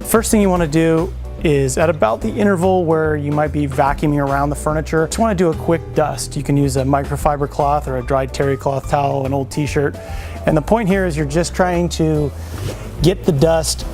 First thing you want to do is at about the interval where you might be vacuuming around the furniture, just want to do a quick dust. You can use a microfiber cloth or a dried terry cloth towel, an old t-shirt. And the point here is you're just trying to get the dust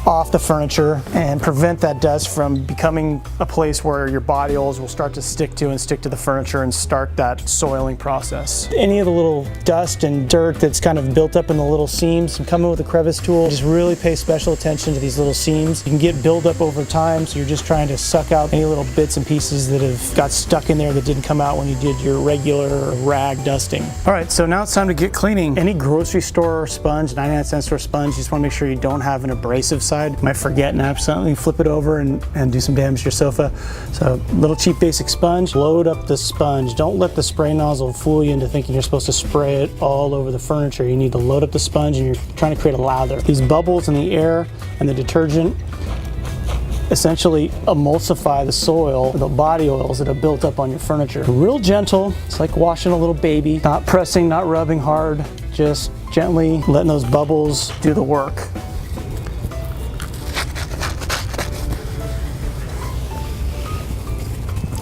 off the furniture and prevent that dust from becoming a place where your body oils will start to stick to the furniture and start that soiling process. Any of the little dust and dirt that's kind of built up in the little seams, and come in with a crevice tool, just really pay special attention to these little seams. You can get buildup over time, so you're just trying to suck out any little bits and pieces that have got stuck in there that didn't come out when you did your regular rag dusting. All right, so now it's time to get cleaning. Any grocery store sponge, 99-cent store sponge, you just want to make sure you don't have an abrasive side. You might forget and accidentally flip it over and do some damage to your sofa. So little cheap basic sponge, load up the sponge. Don't let the spray nozzle fool you into thinking you're supposed to spray it all over the furniture. You need to load up the sponge and you're trying to create a lather. These bubbles in the air and the detergent essentially emulsify the soil, the body oils that have built up on your furniture. Real gentle, it's like washing a little baby. Not pressing, not rubbing hard, just gently letting those bubbles do the work.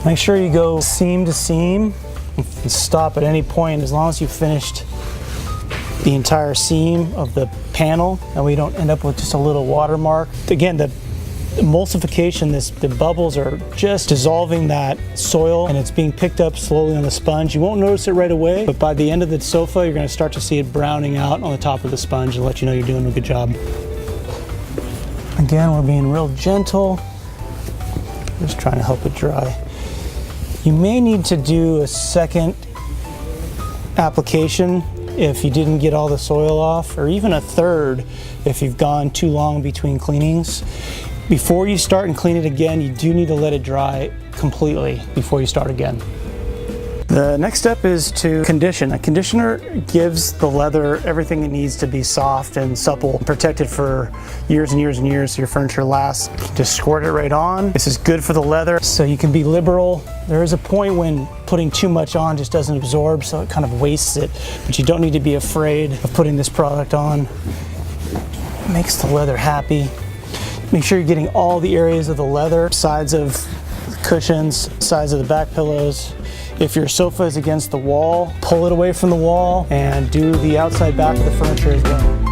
Make sure you go seam to seam and stop at any point as long as you've finished the entire seam of the panel and we don't end up with just a little watermark. Again, the emulsification, the bubbles are just dissolving that soil and it's being picked up slowly on the sponge. You won't notice it right away, but by the end of the sofa, you're gonna start to see it browning out on the top of the sponge and let you know you're doing a good job. Again, we're being real gentle, just trying to help it dry. You may need to do a second application if you didn't get all the soil off, or even a third if you've gone too long between cleanings. Before you start and clean it again, you do need to let it dry completely before you start again. The next step is to condition. A conditioner gives the leather everything it needs to be soft and supple, and protected for years and years and years so your furniture lasts. Just squirt it right on. This is good for the leather, so you can be liberal. There is a point when putting too much on just doesn't absorb, so it kind of wastes it. But you don't need to be afraid of putting this product on. It makes the leather happy. Make sure you're getting all the areas of the leather, sides of the cushions, sides of the back pillows. If your sofa is against the wall, pull it away from the wall and do the outside back of the furniture as well.